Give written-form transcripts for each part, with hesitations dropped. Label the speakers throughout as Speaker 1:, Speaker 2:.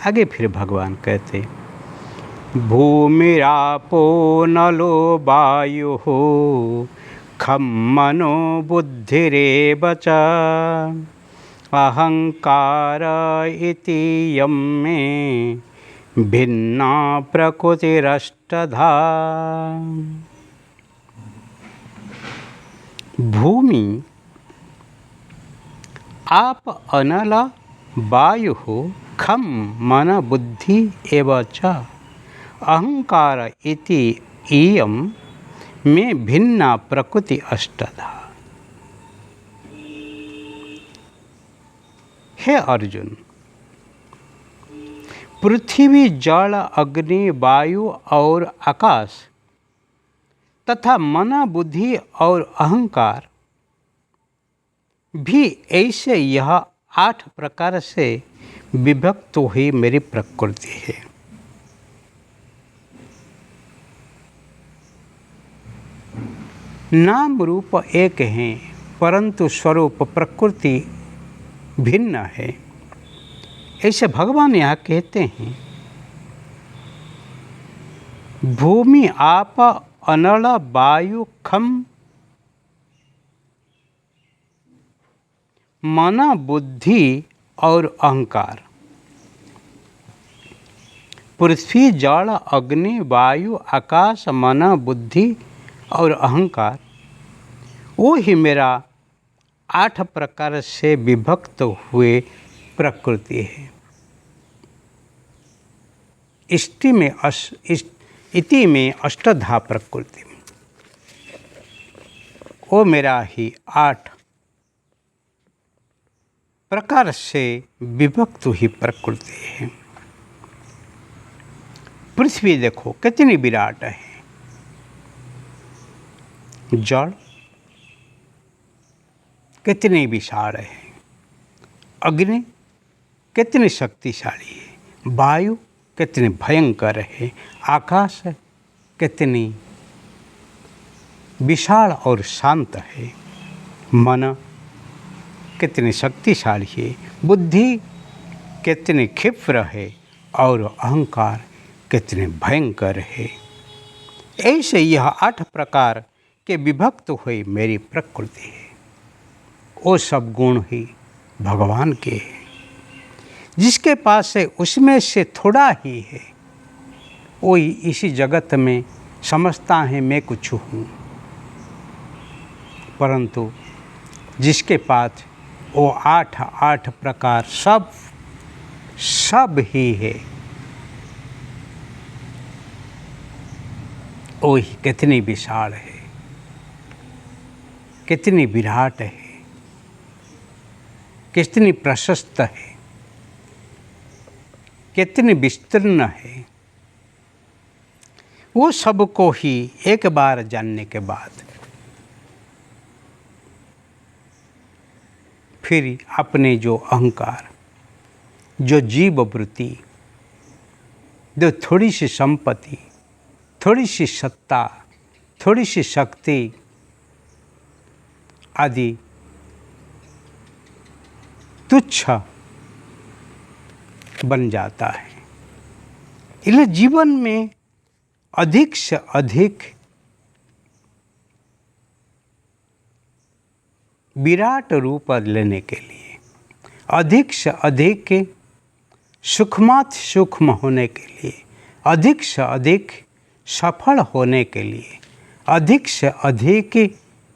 Speaker 1: आगे फिर भगवान कहते, भूमिरापो नलो वायुः खं मनो बुद्धिरेव च अहंकार इति यं मे भिन्ना प्रकृतिरष्टधा। भूमि आप अनल वायुः खं मन बुद्धि एव च अहंकार इति इयं मे भिन्ना प्रकृति अष्टधा। हे अर्जुन, पृथ्वी, जल, अग्नि, वायु और आकाश तथा मन, बुद्धि और अहंकार भी ऐसे यह 8 प्रकार से विभक्त हुई मेरी प्रकृति है। नाम रूप एक हैं, परंतु स्वरूप प्रकृति भिन्न है। ऐसे भगवान यहाँ कहते हैं, भूमि, आप, अनल, वायु, खम, मन, बुद्धि और अहंकार, पृथ्वी, जल, अग्नि, वायु, आकाश, मन, बुद्धि और अहंकार, वो ही मेरा 8 प्रकार से विभक्त हुए प्रकृति है। इति में अष्टधा प्रकृति, वो मेरा ही 8 प्रकार से विभक्त हुई प्रकृति है। पृथ्वी देखो कितनी विराट है, जल कितनी विशाल है, अग्नि कितनी शक्तिशाली है, वायु कितनी भयंकर है, आकाश कितनी विशाल और शांत है, मन कितनी शक्तिशाली है, बुद्धि कितनी क्षिप्र है और अहंकार कितने भयंकर है। ऐसे यह 8 प्रकार के विभक्त हुई मेरी प्रकृति है। वो सब गुण ही भगवान के हैं। जिसके पास है उसमें से थोड़ा ही है, वही इसी जगत में समझता है मैं कुछ हूँ, परंतु जिसके पास वो 8 प्रकार सब ही है, वो ही कितनी विशाल है, कितनी विराट है, कितनी प्रशस्त है, कितनी विस्तीर्ण है। वो सबको ही एक बार जानने के बाद फिर अपने जो अहंकार, जो जीव वृत्ति, जो थोड़ी सी संपत्ति, थोड़ी सी सत्ता, थोड़ी सी शक्ति आदि तुच्छ बन जाता है। इसलिए जीवन में अधिक से अधिक विराट रूप लेने के लिए, अधिक से अधिक सूक्ष्माति सूक्ष्म होने के लिए, अधिक से अधिक सफल होने के लिए, अधिक से अधिक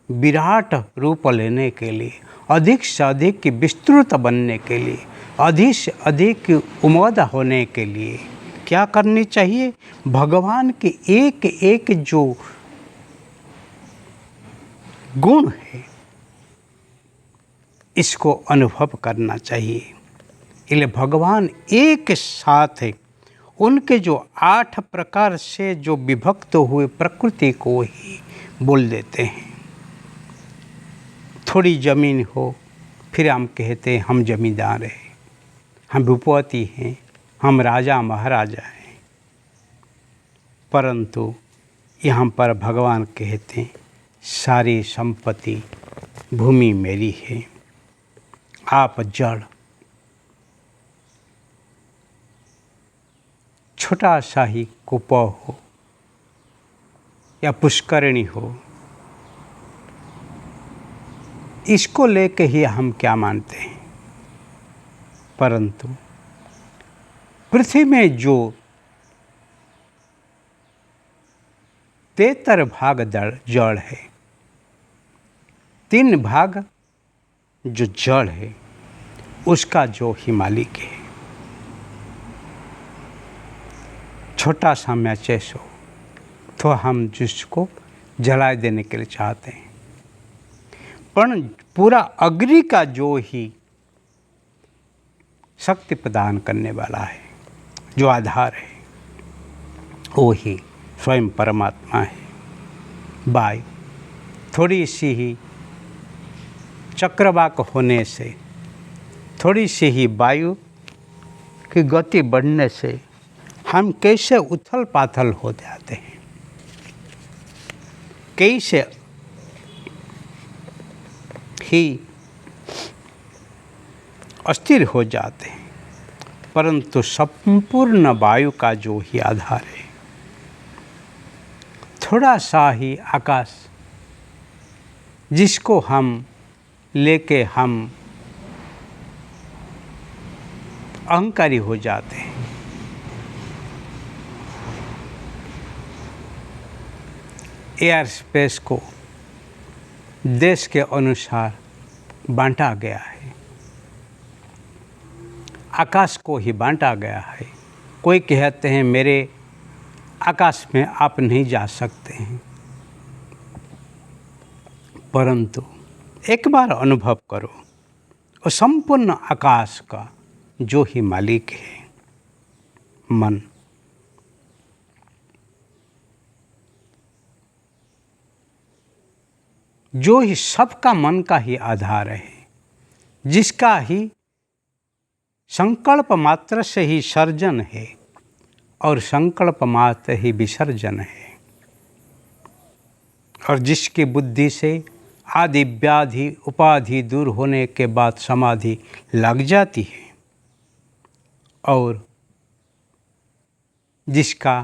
Speaker 1: विराट रूप लेने के लिए, अधिक से अधिक विस्तृत बनने के लिए, अधिक से अधिक उम्मद होने के लिए क्या करनी चाहिए? भगवान के एक एक जो गुण है इसको अनुभव करना चाहिए। इसलिए भगवान एक साथ उनके जो 8 प्रकार से जो विभक्त हुए प्रकृति को ही बोल देते हैं। थोड़ी ज़मीन हो फिर हम कहते हैं हम जमींदार हैं, हम भूपति हैं, हम राजा महाराजा हैं, परंतु यहाँ पर भगवान कहते हैं सारी संपत्ति भूमि मेरी है, आप जड़, छोटा सा ही कुआं हो या पुष्करणी हो, इसको लेके ही हम क्या मानते हैं। परंतु पृथ्वी में जो 73 भाग जड़ है, 3 भाग जो जड़ है उसका जो ही मालिक है। छोटा सा मैचेस हो तो हम जिसको जला देने के लिए चाहते हैं, पर पूरा अग्नि का जो ही शक्ति प्रदान करने वाला है, जो आधार है, वो ही स्वयं परमात्मा है। वायु थोड़ी सी ही चक्रवाक होने से, थोड़ी सी ही वायु की गति बढ़ने से हम कैसे उथल पाथल हो जाते हैं, कैसे ही अस्थिर हो जाते हैं। परंतु संपूर्ण वायु का जो ही आधार है, थोड़ा सा ही आकाश, जिसको हम लेके हम अहंकारी हो जाते हैं। एयर स्पेस को देश के अनुसार बांटा गया है, आकाश को ही बांटा गया है। कोई कहते हैं मेरे आकाश में आप नहीं जा सकते हैं, परंतु एक बार अनुभव करो, वो संपूर्ण आकाश का जो ही मालिक है मन, जो ही सबका मन का ही आधार है, जिसका ही संकल्प मात्र से ही सर्जन है और संकल्प मात्र ही विसर्जन है, और जिसकी बुद्धि से आदि व्याधि उपाधि दूर होने के बाद समाधि लग जाती है, और जिसका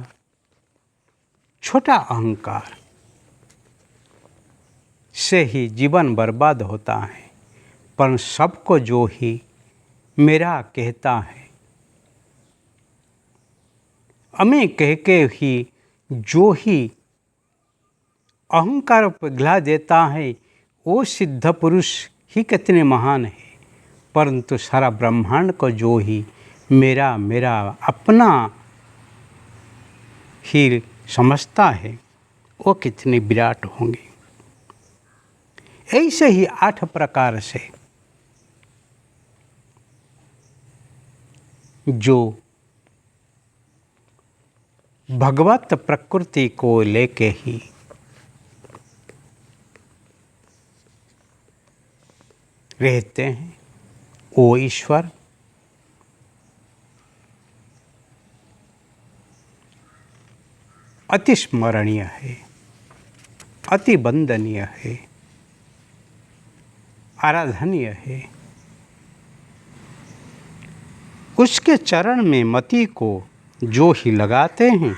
Speaker 1: छोटा अहंकार से ही जीवन बर्बाद होता है, पर सबको जो ही मेरा कहता है, हमें कह के ही जो ही अहंकार पिघला देता है, वो सिद्ध पुरुष ही कितने महान है। परंतु सारा ब्रह्मांड को जो ही मेरा मेरा अपना ही समझता है, वो कितने विराट होंगे। ऐसे ही 8 प्रकार से जो भगवत प्रकृति को लेके ही रहते हैं, वो ईश्वर अति स्मरणीय है, अति वंदनीय है, आराधनीय है। उसके चरण में मति को जो ही लगाते हैं,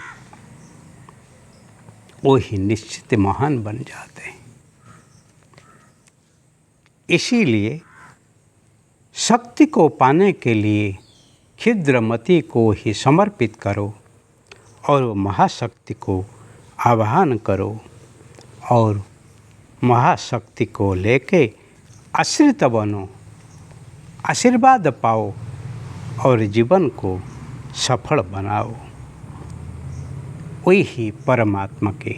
Speaker 1: वो ही निश्चित महान बन जाते हैं। इसीलिए शक्ति को पाने के लिए क्षुद्र मति को ही समर्पित करो और महाशक्ति को आवाहन करो, और महाशक्ति को लेके आश्रित बनो, आशीर्वाद पाओ और जीवन को सफल बनाओ। वही परमात्मा के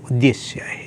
Speaker 1: उद्देश्य है।